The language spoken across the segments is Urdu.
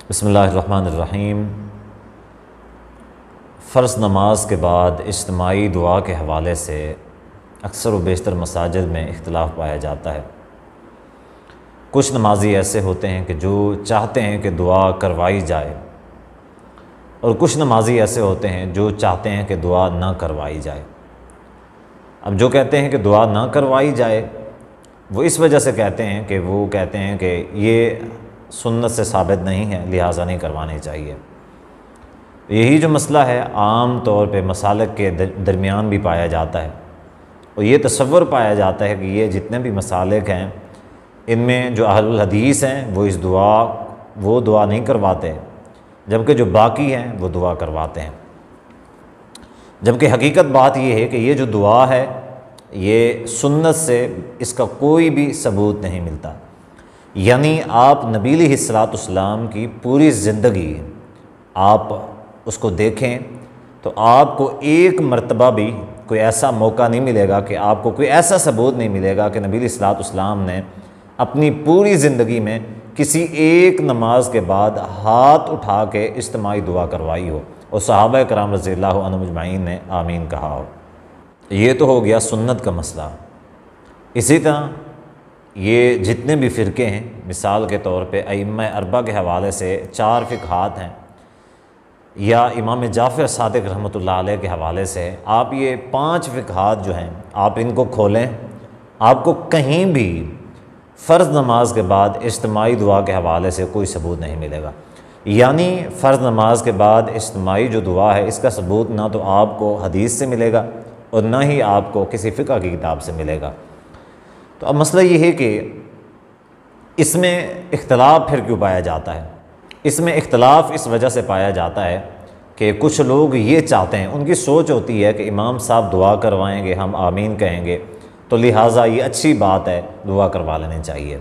بسم اللہ الرحمن الرحیم۔ فرض نماز کے بعد اجتماعی دعا کے حوالے سے اکثر و بیشتر مساجد میں اختلاف پایا جاتا ہے۔ کچھ نمازی ایسے ہوتے ہیں کہ جو چاہتے ہیں کہ دعا کروائی جائے، اور کچھ نمازی ایسے ہوتے ہیں جو چاہتے ہیں کہ دعا نہ کروائی جائے۔ اب جو کہتے ہیں کہ دعا نہ کروائی جائے وہ اس وجہ سے کہتے ہیں کہ وہ کہتے ہیں کہ یہ سنت سے ثابت نہیں ہے، لہٰذا نہیں کروانی چاہیے۔ یہی جو مسئلہ ہے عام طور پہ مسالک کے درمیان بھی پایا جاتا ہے، اور یہ تصور پایا جاتا ہے کہ یہ جتنے بھی مسالک ہیں ان میں جو اہل الحدیث ہیں وہ دعا نہیں کرواتے، جبکہ جو باقی ہیں وہ دعا کرواتے ہیں۔ جبکہ حقیقت بات یہ ہے کہ یہ جو دعا ہے یہ سنت سے اس کا کوئی بھی ثبوت نہیں ملتا۔ یعنی آپ نبی علیہ السلام کی پوری زندگی آپ اس کو دیکھیں تو آپ کو ایک مرتبہ بھی کوئی ایسا موقع نہیں ملے گا کہ آپ کو کوئی ایسا ثبوت نہیں ملے گا کہ نبی علیہ السلام نے اپنی پوری زندگی میں کسی ایک نماز کے بعد ہاتھ اٹھا کے اجتماعی دعا کروائی ہو اور صحابہ کرام رضی اللہ عنہم اجمعین نے آمین کہا ہو۔ یہ تو ہو گیا سنت کا مسئلہ۔ اسی طرح یہ جتنے بھی فرقے ہیں، مثال کے طور پہ ائمہ اربعہ کے حوالے سے 4 فقہات ہیں، یا امام جعفر صادق رحمۃ اللہ علیہ کے حوالے سے آپ یہ 5 فقہات جو ہیں آپ ان کو کھولیں، آپ کو کہیں بھی فرض نماز کے بعد اجتماعی دعا کے حوالے سے کوئی ثبوت نہیں ملے گا۔ یعنی فرض نماز کے بعد اجتماعی جو دعا ہے اس کا ثبوت نہ تو آپ کو حدیث سے ملے گا اور نہ ہی آپ کو کسی فقہ کی کتاب سے ملے گا۔ تو اب مسئلہ یہ ہے کہ اس میں اختلاف پھر کیوں پایا جاتا ہے؟ اس میں اختلاف اس وجہ سے پایا جاتا ہے کہ کچھ لوگ یہ چاہتے ہیں، ان کی سوچ ہوتی ہے کہ امام صاحب دعا کروائیں گے، ہم آمین کہیں گے، تو لہٰذا یہ اچھی بات ہے، دعا کروا لینی چاہیے۔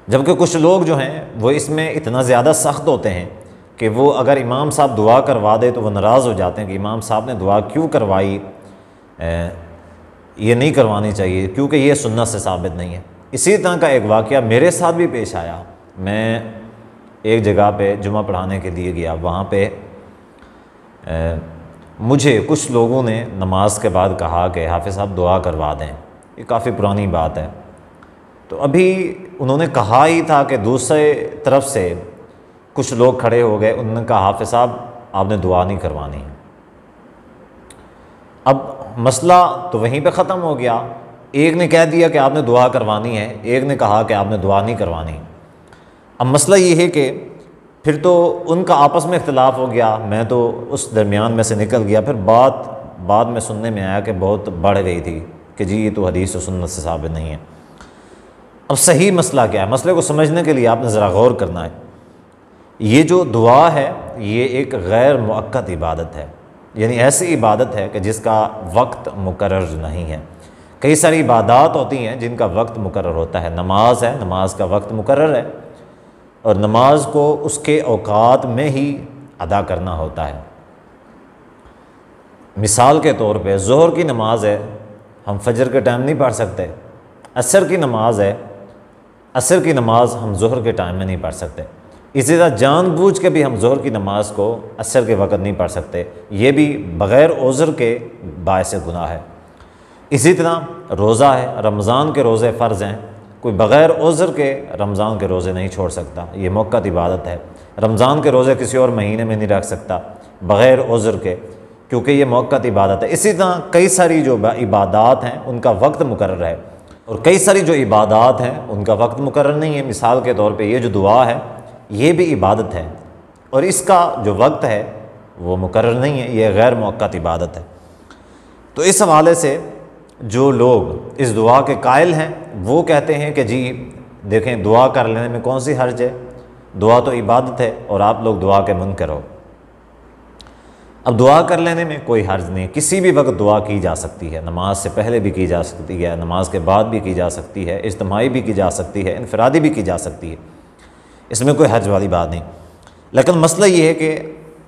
جبکہ کچھ لوگ جو ہیں وہ اس میں اتنا زیادہ سخت ہوتے ہیں کہ وہ اگر امام صاحب دعا کروا دے تو وہ ناراض ہو جاتے ہیں کہ امام صاحب نے دعا کیوں کروائی، یہ نہیں کروانی چاہیے کیونکہ یہ سنت سے ثابت نہیں ہے۔ اسی طرح کا ایک واقعہ میرے ساتھ بھی پیش آیا۔ میں ایک جگہ پہ جمعہ پڑھانے کے لیے گیا، وہاں پہ مجھے کچھ لوگوں نے نماز کے بعد کہا کہ حافظ صاحب دعا کروا دیں۔ یہ کافی پرانی بات ہے۔ تو ابھی انہوں نے کہا ہی تھا کہ دوسرے طرف سے کچھ لوگ کھڑے ہو گئے، انہوں نے کہا حافظ صاحب آپ نے دعا نہیں کروانی۔ اب مسئلہ تو وہیں پہ ختم ہو گیا۔ ایک نے کہہ دیا کہ آپ نے دعا کروانی ہے، ایک نے کہا کہ آپ نے دعا نہیں کروانی۔ اب مسئلہ یہ ہے کہ پھر تو ان کا آپس میں اختلاف ہو گیا، میں تو اس درمیان میں سے نکل گیا۔ پھر بعد میں سننے میں آیا کہ بہت بڑھ گئی تھی کہ جی یہ تو حدیث و سنت سے ثابت نہیں ہے۔ اب صحیح مسئلہ کیا ہے؟ مسئلے کو سمجھنے کے لیے آپ نے ذرا غور کرنا ہے۔ یہ جو دعا ہے یہ ایک غیر مؤقت عبادت ہے، یعنی ایسی عبادت ہے کہ جس کا وقت مقرر نہیں ہے۔ کئی ساری عبادات ہوتی ہیں جن کا وقت مقرر ہوتا ہے۔ نماز ہے، نماز کا وقت مقرر ہے، اور نماز کو اس کے اوقات میں ہی ادا کرنا ہوتا ہے۔ مثال کے طور پہ ظہر کی نماز ہے، ہم فجر کے ٹائم نہیں پڑھ سکتے۔ عصر کی نماز ہے، عصر کی نماز ہم ظہر کے ٹائم میں نہیں پڑھ سکتے۔ اسی طرح جان بوجھ کے بھی ہم ظہر کی نماز کو عصر کے وقت نہیں پڑھ سکتے، یہ بھی بغیر عذر کے باعث گناہ ہے۔ اسی طرح روزہ ہے، رمضان کے روزے فرض ہیں، کوئی بغیر عذر کے رمضان کے روزے نہیں چھوڑ سکتا، یہ موقت عبادت ہے۔ رمضان کے روزے کسی اور مہینے میں نہیں رکھ سکتا بغیر عذر کے، کیونکہ یہ موقت عبادت ہے۔ اسی طرح کئی ساری جو عبادات ہیں ان کا وقت مقرر ہے، اور کئی ساری جو عبادات ہیں ان کا وقت مقرر نہیں ہے۔ مثال کے طور پہ یہ جو دعا ہے یہ بھی عبادت ہے، اور اس کا جو وقت ہے وہ مقرر نہیں ہے، یہ غیر مؤقت عبادت ہے۔ تو اس حوالے سے جو لوگ اس دعا کے قائل ہیں وہ کہتے ہیں کہ جی دیکھیں دعا کر لینے میں کون سی حرج ہے، دعا تو عبادت ہے اور آپ لوگ دعا کے منکر ہو۔ اب دعا کر لینے میں کوئی حرج نہیں، کسی بھی وقت دعا کی جا سکتی ہے، نماز سے پہلے بھی کی جا سکتی ہے، نماز کے بعد بھی کی جا سکتی ہے، اجتماعی بھی کی جا سکتی ہے، انفرادی بھی کی جا سکتی ہے، اس میں کوئی حرج والی بات نہیں۔ لیکن مسئلہ یہ ہے کہ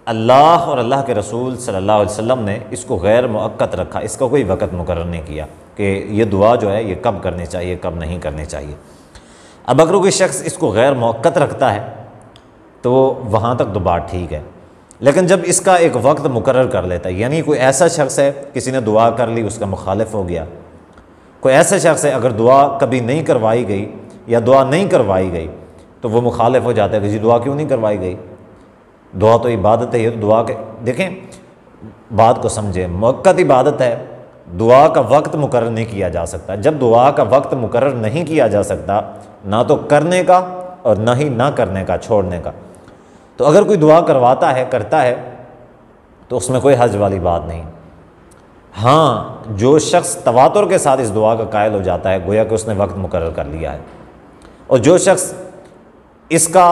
اللہ اور اللہ کے رسول صلی اللہ علیہ وسلم نے اس کو غیر مؤقت رکھا، اس کا کوئی وقت مقرر نہیں کیا کہ یہ دعا جو ہے یہ کب کرنی چاہیے کب نہیں کرنی چاہیے۔ اب اگر کوئی شخص اس کو غیر مؤقت رکھتا ہے تو وہاں تک تو بات ٹھیک ہے۔ لیکن جب اس کا ایک وقت مقرر کر لیتا ہے، یعنی کوئی ایسا شخص ہے، کسی نے دعا کر لی، اس کا مخالف ہو گیا، کوئی ایسا شخص ہے اگر دعا کبھی نہیں کروائی گئی یا دعا نہیں کروائی گئی تو وہ مخالف ہو جاتا ہے کہ جی دعا کیوں نہیں کروائی گئی، دعا تو عبادت ہے، یہ تو دعا کے دیکھیں بات کو سمجھیں، موقت عبادت ہے، دعا کا وقت مقرر نہیں کیا جا سکتا۔ جب دعا کا وقت مقرر نہیں کیا جا سکتا، نہ تو کرنے کا اور نہ ہی نہ کرنے کا، چھوڑنے کا، تو اگر کوئی دعا کرواتا ہے، کرتا ہے، تو اس میں کوئی حرج والی بات نہیں۔ ہاں، جو شخص تواتر کے ساتھ اس دعا کا قائل ہو جاتا ہے، گویا کہ اس نے وقت مقرر کر لیا ہے، اور جو شخص اس کا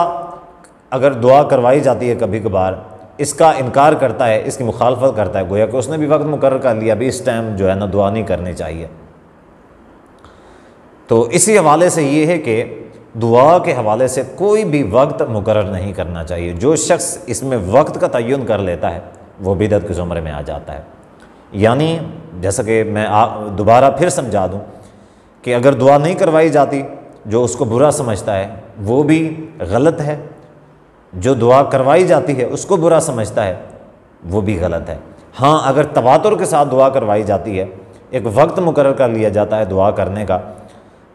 اگر دعا کروائی جاتی ہے کبھی کبھار، اس کا انکار کرتا ہے، اس کی مخالفت کرتا ہے، گویا کہ اس نے بھی وقت مقرر کر لیا، ابھی اس ٹائم جو ہے نا دعا نہیں کرنی چاہیے۔ تو اسی حوالے سے یہ ہے کہ دعا کے حوالے سے کوئی بھی وقت مقرر نہیں کرنا چاہیے۔ جو شخص اس میں وقت کا تعین کر لیتا ہے وہ بدعت کے زمرے میں آ جاتا ہے۔ یعنی جیسا کہ میں دوبارہ پھر سمجھا دوں کہ اگر دعا نہیں کروائی جاتی، جو اس کو برا سمجھتا ہے وہ بھی غلط ہے، جو دعا کروائی جاتی ہے اس کو برا سمجھتا ہے وہ بھی غلط ہے۔ ہاں، اگر تواتر کے ساتھ دعا کروائی جاتی ہے، ایک وقت مقرر کر لیا جاتا ہے دعا کرنے کا،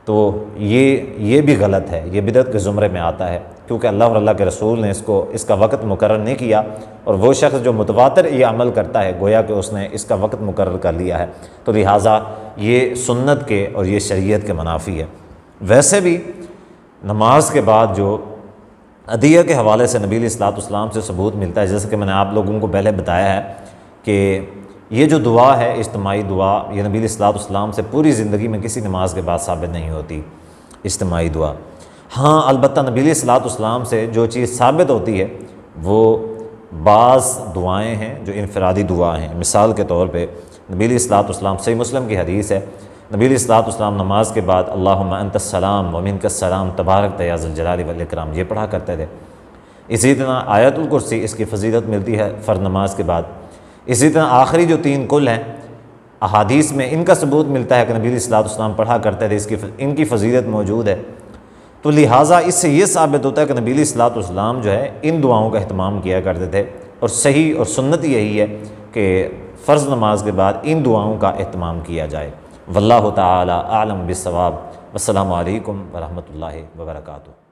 تو یہ بھی غلط ہے، یہ بدعت کے زمرے میں آتا ہے، کیونکہ اللہ اور اللہ کے رسول نے اس کا وقت مقرر نہیں کیا، اور وہ شخص جو متواتر یہ عمل کرتا ہے گویا کہ اس نے اس کا وقت مقرر کر لیا ہے، تو لہٰذا یہ سنت کے اور یہ شریعت کے منافی ہے۔ ویسے بھی نماز کے بعد جو عدیہ کے حوالے سے نبی علیہ الصلوۃ والسلام سے ثبوت ملتا ہے، جیسے کہ میں نے آپ لوگوں کو پہلے بتایا ہے کہ یہ جو دعا ہے اجتماعی دعا، یہ نبی علیہ الصلوۃ والسلام سے پوری زندگی میں کسی نماز کے بعد ثابت نہیں ہوتی اجتماعی دعا۔ ہاں، البتہ نبی علیہ الصلوۃ والسلام سے جو چیز ثابت ہوتی ہے وہ بعض دعائیں ہیں جو انفرادی دعا ہیں۔ مثال کے طور پہ نبی علیہ الصلوۃ والسلام، صحیح مسلم کی حدیث ہے، نبی علیہ الصلوۃ والسلام نماز کے بعد اللہم انت السلام ومنک السلام تبارک یا ذا الجلال والاکرام یہ پڑھا کرتے تھے۔ اسی طرح آیت الکرسی، اس کی فضیلت ملتی ہے فرض نماز کے بعد۔ اسی طرح آخری جو 3 کل ہیں احادیث میں ان کا ثبوت ملتا ہے کہ نبی علیہ الصلوۃ والسلام پڑھا کرتے تھے، ان کی فضیلت موجود ہے۔ تو لہٰذا اس سے یہ ثابت ہوتا ہے کہ نبی علیہ الصلوۃ والسلام جو ہے ان دعاؤں کا اہتمام کیا کرتے تھے، اور صحیح اور سنت یہی ہے کہ فرض نماز کے بعد ان دعاؤں کا اہتمام کیا جائے۔ واللہ تعالی اعلم بالصواب۔ والسلام علیکم ورحمۃ اللہ وبرکاتہ۔